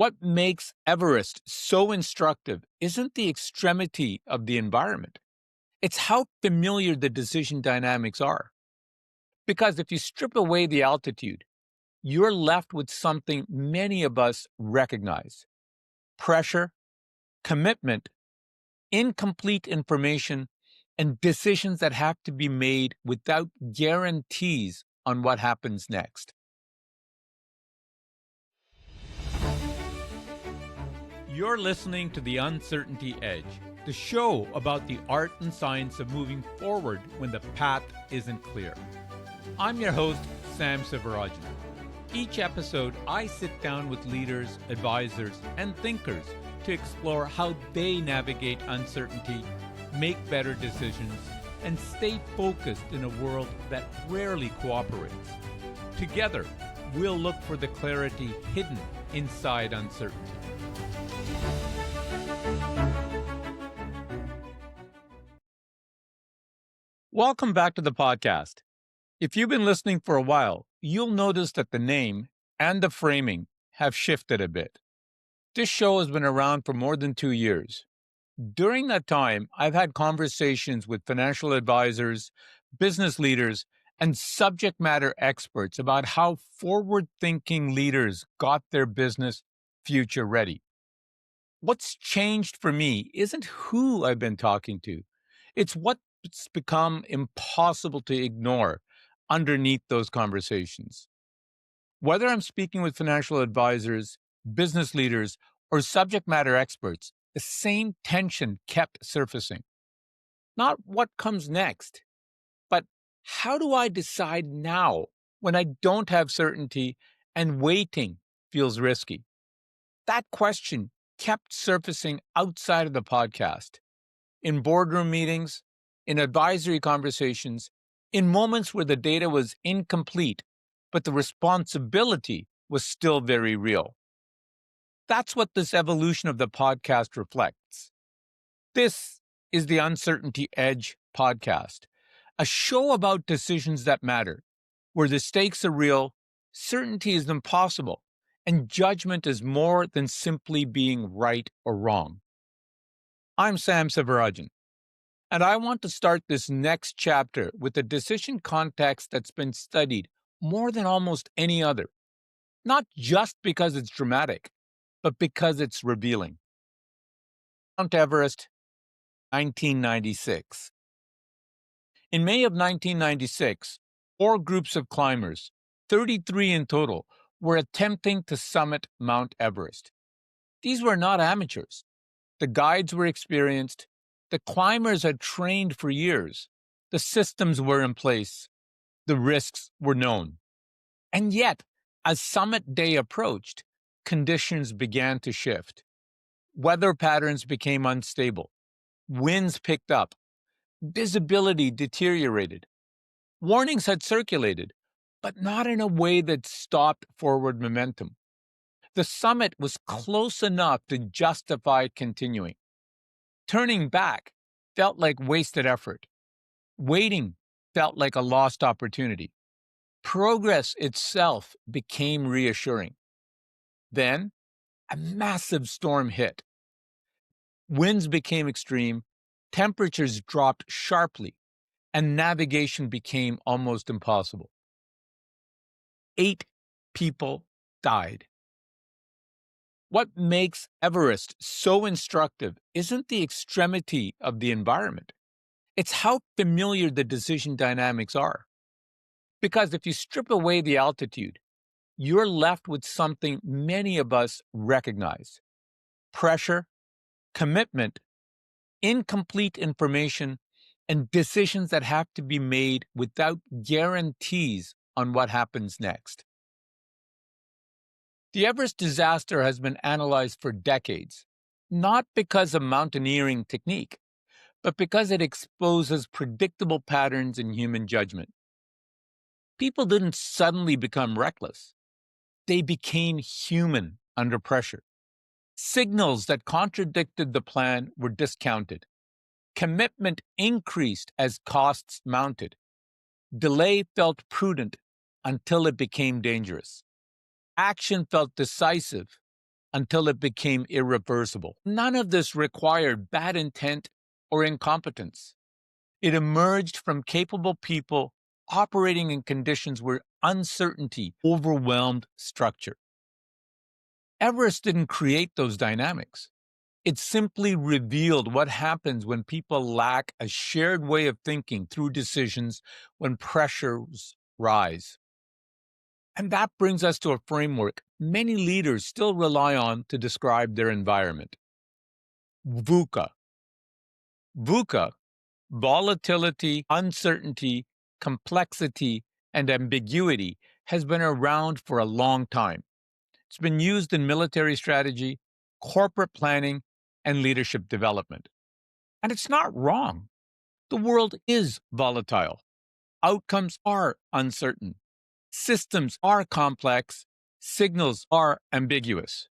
What makes Everest so instructive isn't the extremity of the environment, it's how familiar the decision dynamics are. Because if you strip away the altitude, you're left with something many of us recognize: pressure, commitment, incomplete information, and decisions that have to be made without guarantees on what happens next. You're listening to The Uncertainty Edge, the show about the art and science of moving forward when the path isn't clear. I'm your host, Sam Sivarajan. Each episode, I sit down with leaders, advisors, and thinkers to explore how they navigate uncertainty, make better decisions, and stay focused in a world that rarely cooperates. Together, we'll look for the clarity hidden inside uncertainty. Welcome back to the podcast. If you've been listening for a while, you'll notice that the name and the framing have shifted a bit. This show has been around for more than 2 years. During that time, I've had conversations with financial advisors, business leaders, and subject matter experts about how forward-thinking leaders got their business future ready. What's changed for me isn't who I've been talking to. It's what's become impossible to ignore underneath those conversations. Whether I'm speaking with financial advisors, business leaders, or subject matter experts, the same tension kept surfacing. Not what comes next, but how do I decide now when I don't have certainty and waiting feels risky? That question kept surfacing outside of the podcast, in boardroom meetings, in advisory conversations, in moments where the data was incomplete, but the responsibility was still very real. That's what this evolution of the podcast reflects. This is the Uncertainty Edge podcast, a show about decisions that matter, where the stakes are real, certainty is impossible, and judgment is more than simply being right or wrong. I'm Sam Sivarajan, and I want to start this next chapter with a decision context that's been studied more than almost any other, not just because it's dramatic, but because it's revealing. Mount Everest, 1996. In May of 1996, 4 groups of climbers, 33 in total, were attempting to summit Mount Everest. These were not amateurs. The guides were experienced. The climbers had trained for years. The systems were in place. The risks were known. And yet, as summit day approached, conditions began to shift. Weather patterns became unstable. Winds picked up. Visibility deteriorated. Warnings had circulated, but not in a way that stopped forward momentum. The summit was close enough to justify continuing. Turning back felt like wasted effort. Waiting felt like a lost opportunity. Progress itself became reassuring. Then, a massive storm hit. Winds became extreme, temperatures dropped sharply, and navigation became almost impossible. 8 people died. What makes Everest so instructive isn't the extremity of the environment, it's how familiar the decision dynamics are. Because if you strip away the altitude, you're left with something many of us recognize: pressure, commitment, incomplete information, and decisions that have to be made without guarantees on what happens next. The Everest disaster has been analyzed for decades, not because of mountaineering technique, but because it exposes predictable patterns in human judgment. People didn't suddenly become reckless. They became human under pressure. Signals that contradicted the plan were discounted. Commitment increased as costs mounted. Delay felt prudent until it became dangerous. Action felt decisive until it became irreversible. None of this required bad intent or incompetence. It emerged from capable people operating in conditions where uncertainty overwhelmed structure. Everest didn't create those dynamics. It simply revealed what happens when people lack a shared way of thinking through decisions when pressures rise. And that brings us to a framework many leaders still rely on to describe their environment. VUCA. VUCA, volatility, uncertainty, complexity, and ambiguity, has been around for a long time. It's been used in military strategy, corporate planning, and leadership development. And it's not wrong. The world is volatile. Outcomes are uncertain. Systems are complex. Signals are ambiguous.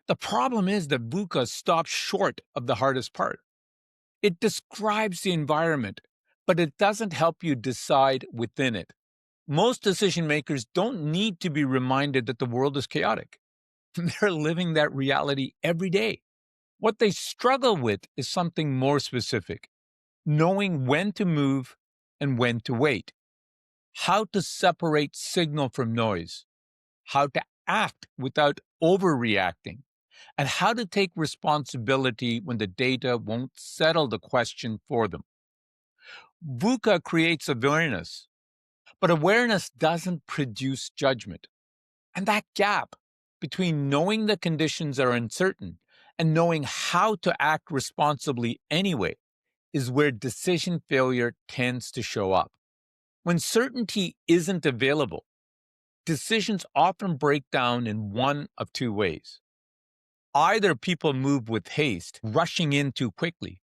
The problem is that VUCA stops short of the hardest part. It describes the environment, but it doesn't help you decide within it. Most decision makers don't need to be reminded that the world is chaotic. They're living that reality every day. What they struggle with is something more specific: knowing when to move and when to wait, how to separate signal from noise, how to act without overreacting, and how to take responsibility when the data won't settle the question for them. VUCA creates awareness, but awareness doesn't produce judgment. And that gap between knowing the conditions are uncertain and knowing how to act responsibly anyway is where decision failure tends to show up. When certainty isn't available, decisions often break down in one of two ways. Either people move with haste, rushing in too quickly,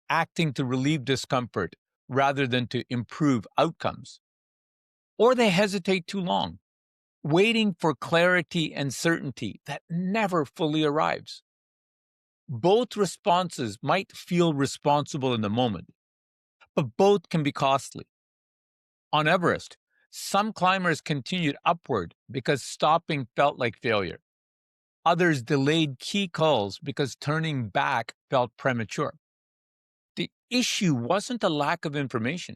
acting to relieve discomfort rather than to improve outcomes, or they hesitate too long, waiting for clarity and certainty that never fully arrives. Both responses might feel responsible in the moment, but both can be costly. On Everest, some climbers continued upward because stopping felt like failure. Others delayed key calls because turning back felt premature. The issue wasn't a lack of information.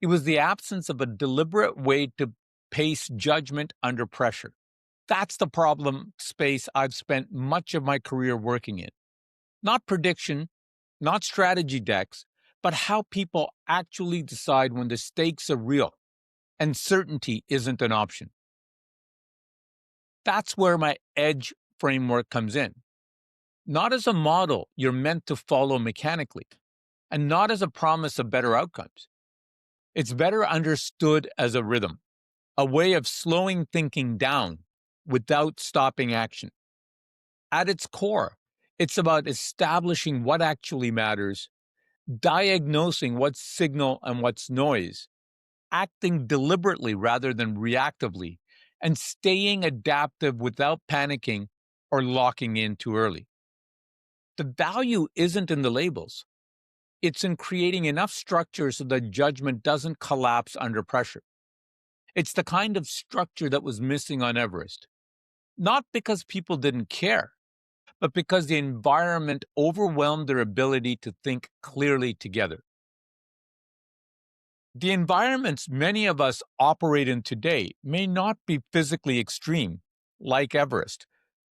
It was the absence of a deliberate way to pace judgment under pressure. That's the problem space I've spent much of my career working in. Not prediction, not strategy decks, but how people actually decide when the stakes are real and certainty isn't an option. That's where my EDGE framework comes in. Not as a model you're meant to follow mechanically, and not as a promise of better outcomes. It's better understood as a rhythm, a way of slowing thinking down without stopping action. At its core, it's about establishing what actually matters, diagnosing what's signal and what's noise, acting deliberately rather than reactively, and staying adaptive without panicking or locking in too early. The value isn't in the labels. It's in creating enough structure so that judgment doesn't collapse under pressure. It's the kind of structure that was missing on Everest. Not because people didn't care, but because the environment overwhelmed their ability to think clearly together. The environments many of us operate in today may not be physically extreme, like Everest,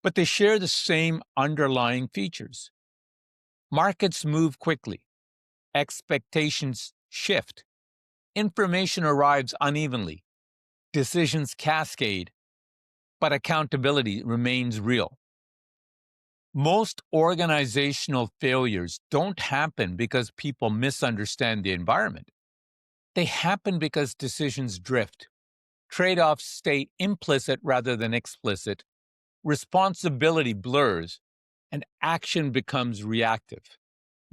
but they share the same underlying features. Markets move quickly, expectations shift, information arrives unevenly, decisions cascade, but accountability remains real. Most organizational failures don't happen because people misunderstand the environment. They happen because decisions drift. Trade-offs stay implicit rather than explicit. Responsibility blurs, and action becomes reactive.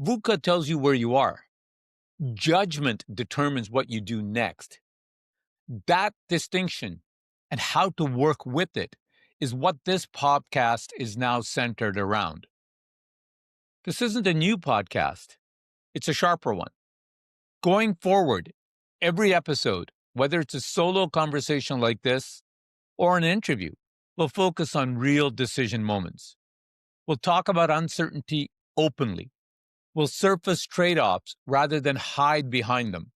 VUCA tells you where you are. Judgment determines what you do next. That distinction and how to work with it is what this podcast is now centered around. This isn't a new podcast. It's a sharper one. Going forward, every episode, whether it's a solo conversation like this or an interview, We'll focus on real decision moments. We'll talk about uncertainty openly. We'll surface trade offs rather than hide behind them.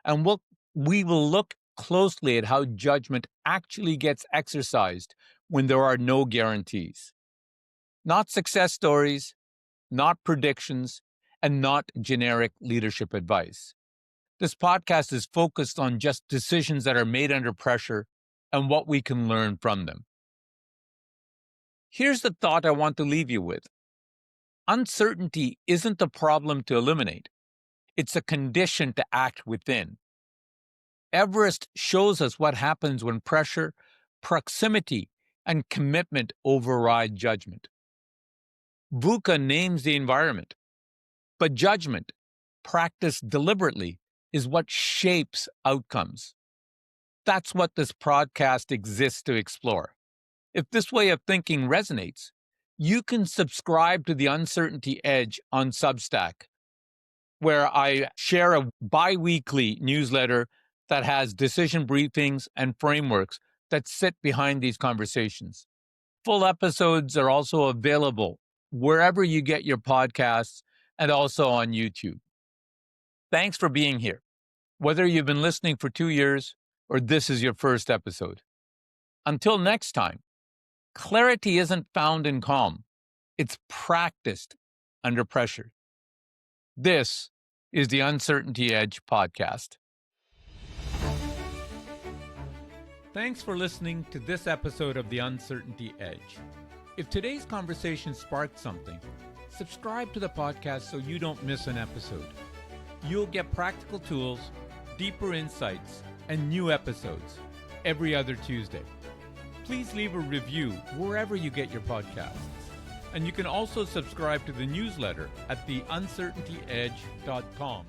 And we will look closely at how judgment actually gets exercised when there are no guarantees. Not success stories, not predictions, and not generic leadership advice. This podcast is focused on just decisions that are made under pressure and what we can learn from them. Here's the thought I want to leave you with. Uncertainty isn't a problem to eliminate. It's a condition to act within. Everest shows us what happens when pressure, proximity, and commitment override judgment. VUCA names the environment, but judgment, practiced deliberately, is what shapes outcomes. That's what this podcast exists to explore. If this way of thinking resonates, you can subscribe to the Uncertainty Edge on Substack, where I share a bi-weekly newsletter that has decision briefings and frameworks that sit behind these conversations. Full episodes are also available wherever you get your podcasts and also on YouTube. Thanks for being here, whether you've been listening for 2 years or this is your first episode. Until next time, clarity isn't found in calm. It's practiced under pressure. This is the Uncertainty Edge podcast. Thanks for listening to this episode of the Uncertainty Edge. If today's conversation sparked something, subscribe to the podcast so you don't miss an episode. You'll get practical tools, deeper insights, and new episodes every other Tuesday. Please leave a review wherever you get your podcasts. And you can also subscribe to the newsletter at theuncertaintyedge.com.